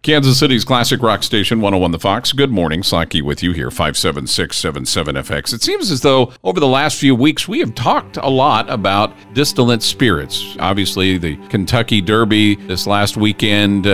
Kansas City's classic rock station, 101 The Fox. Good morning. Slacky with you here, 57677FX. It seems as though over the last few weeks we have talked a lot about distillate spirits. Obviously, the Kentucky Derby this last weekend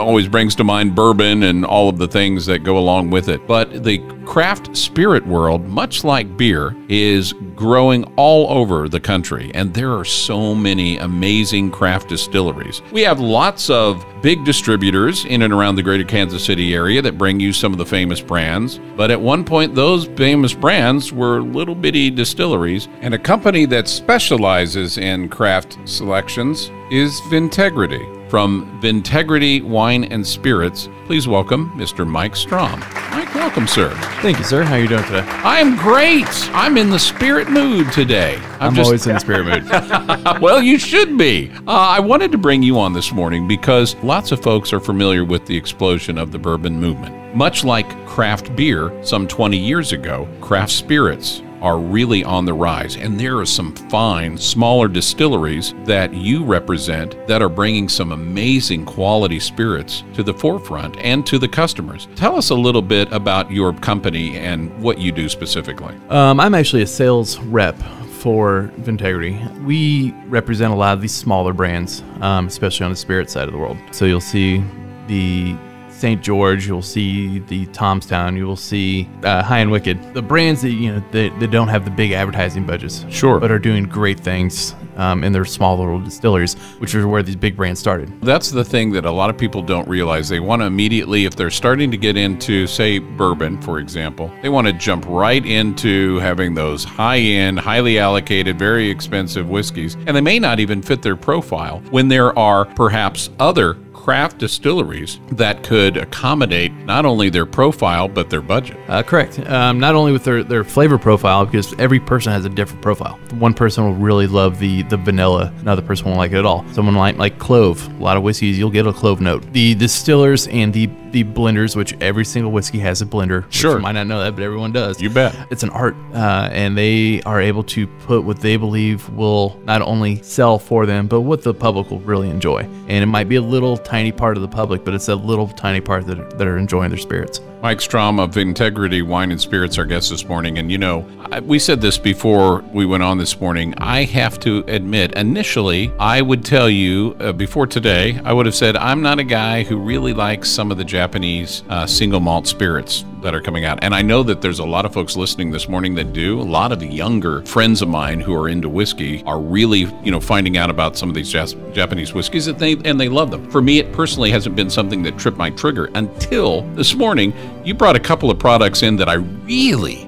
always brings to mind bourbon and all of the things that go along with it. But the craft spirit world, much like beer, is growing all over the country, and there are so many amazing craft distilleries. We have lots of big distributors in and around the greater Kansas City area that bring you some of the famous brands, but at one point those famous brands were little bitty distilleries, and a company that specializes in craft selections is Vintegrity. From Vintegrity Wine and Spirits, please welcome Mr. Mike Strohm. Mike, welcome, sir. Thank you, sir. How are you doing today? I am great. I'm in the spirit mood today. I'm always in the spirit mood. Well, you should be. I wanted to bring you on this morning because lots of folks are familiar with the explosion of the bourbon movement. Much like craft beer some 20 years ago, craft spirits are really on the rise, and there are some fine smaller distilleries that you represent that are bringing some amazing quality spirits to the forefront and to the customers. Tell us a little bit about your company and what you do specifically. I'm actually a sales rep for Vintegrity. We represent a lot of these smaller brands, especially on the spirit side of the world. So you'll see the St. George, you'll see the Tomstown, you will see High and Wicked. The brands that they don't have the big advertising budgets, sure, but are doing great things in their small little distilleries, which is where these big brands started. That's the thing that a lot of people don't realize. They want to immediately, if they're starting to get into, say, bourbon, for example, they want to jump right into having those high-end, highly allocated, very expensive whiskeys, and they may not even fit their profile when there are perhaps other craft distilleries that could accommodate not only their profile but their budget. Correct. Not only with their flavor profile, because every person has a different profile. One person will really love the vanilla, another person won't like it at all. Someone might like clove. A lot of whiskeys, you'll get a clove note. The distillers and the blenders, which every single whiskey has a blender. Sure. You might not know that, but everyone does. You bet. It's an art, and they are able to put what they believe will not only sell for them, but what the public will really enjoy. And it might be a little tiny part of the public, but it's a little tiny part that are enjoying their spirits. Mike Strohm of Vintegrity Wine and Spirits, our guest this morning. And you know, we said this before we went on this morning. I have to admit, initially, I would tell you, before today, I would have said, I'm not a guy who really likes some of the Japanese single malt spirits that are coming out. And I know that there's a lot of folks listening this morning that do. A lot of the younger friends of mine who are into whiskey are really, finding out about some of these Japanese whiskeys and they love them. For me, it personally hasn't been something that tripped my trigger until this morning. You brought a couple of products in that I really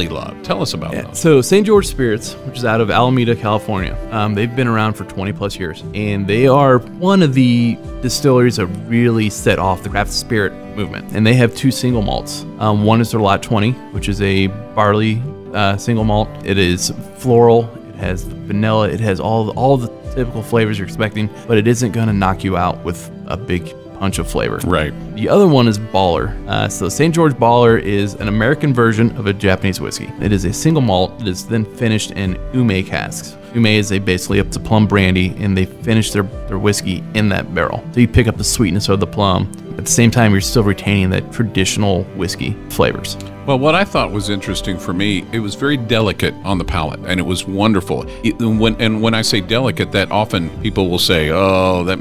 love. Tell us about them. So St. George Spirits, which is out of Alameda, California, they've been around for 20 plus years, and they are one of the distilleries that really set off the craft spirit movement. And they have two single malts. One is their Lot 20, which is a barley single malt. It is floral, it has vanilla, it has all the typical flavors you're expecting, but it isn't going to knock you out with a big punch of flavor. Right. The other one is Baller. So St. George Baller is an American version of a Japanese whiskey. It is a single malt that is then finished in ume casks. Ume is basically up to plum brandy, and they finish their whiskey in that barrel. So you pick up the sweetness of the plum. At the same time, you're still retaining that traditional whiskey flavors. Well, what I thought was interesting for me, it was very delicate on the palate, and it was wonderful. When I say delicate, that often people will say, oh, that,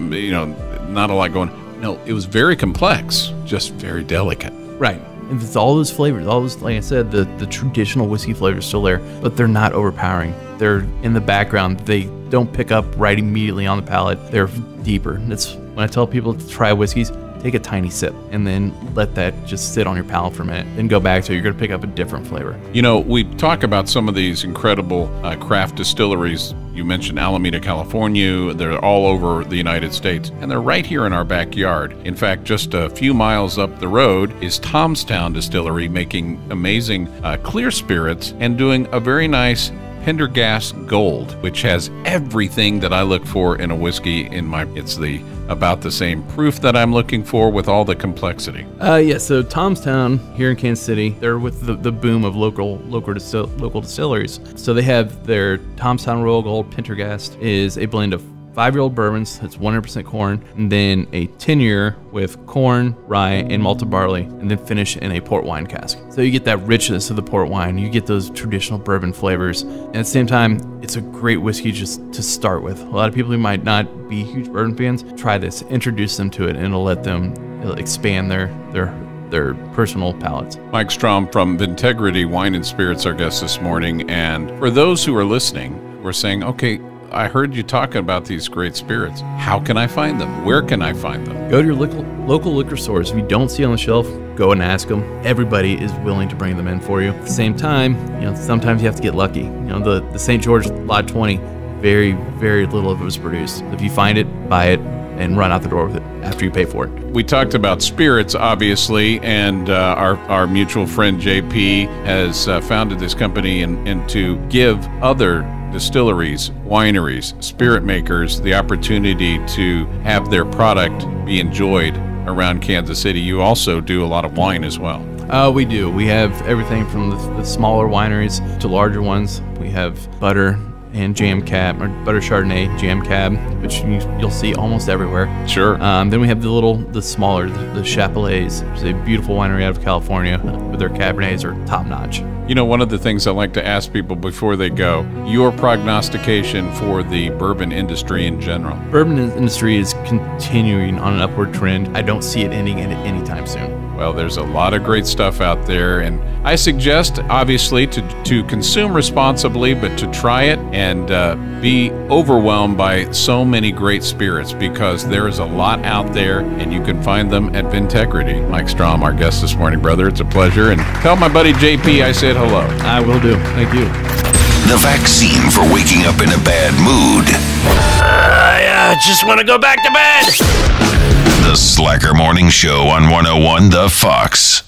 not a lot going. No, it was very complex, just very delicate. Right. And it's all those flavors, all those, like I said, the traditional whiskey flavors still there, but they're not overpowering. They're in the background. They don't pick up right immediately on the palate. They're deeper. That's when I tell people to try whiskeys, take a tiny sip and then let that just sit on your palate for a minute. Then go back to it. You're going to pick up a different flavor. We talk about some of these incredible craft distilleries. You mentioned Alameda, California. They're all over the United States, and they're right here in our backyard. In fact, just a few miles up the road is Tomstown Distillery, making amazing clear spirits and doing a very nice Pendergast Gold, which has everything that I look for in a whiskey. It's about the same proof that I'm looking for with all the complexity. Yeah, so Tomstown here in Kansas City, they're with the boom of local distilleries. So they have their Tomstown Royal Gold Pendergast is a blend of 5-year-old bourbons, that's 100% corn, and then a 10-year with corn, rye, and malted barley, and then finish in a port wine cask. So you get that richness of the port wine, you get those traditional bourbon flavors, and at the same time, it's a great whiskey just to start with. A lot of people who might not be huge bourbon fans, try this, introduce them to it, and it'll expand their personal palates. Mike Strohm from Vintegrity Wine and Spirits, our guest this morning. And for those who are listening, we're saying, okay, I heard you talking about these great spirits. How can I find them? Where can I find them? Go to your local liquor stores. If you don't see it on the shelf, go and ask them. Everybody is willing to bring them in for you. At the same time, sometimes you have to get lucky. The St. George Lot 20, very, very little of it was produced. If you find it, buy it, and run out the door with it after you pay for it. We talked about spirits, obviously, and our mutual friend JP has founded this company and to give other distilleries, wineries, spirit makers the opportunity to have their product be enjoyed around Kansas City. You also do a lot of wine as well. We do. We have everything from the smaller wineries to larger ones. We have butter and jam cab, or butter Chardonnay, jam cab, which you'll see almost everywhere. Sure. Then we have the smaller, the Chapelets, which is a beautiful winery out of California, with their Cabernets are top notch. One of the things I like to ask people before they go, your prognostication for the bourbon industry in general. Bourbon industry is continuing on an upward trend. I don't see it ending anytime soon. Well, there's a lot of great stuff out there, and I suggest, obviously, to consume responsibly, but to try it and be overwhelmed by so many great spirits, because there is a lot out there, and you can find them at Vintegrity. Mike Strohm, our guest this morning, brother. It's a pleasure, and tell my buddy JP I said hello. I will do. Thank you. The vaccine for waking up in a bad mood. I just want to go back to bed. The Slacker Morning Show on 101 The Fox.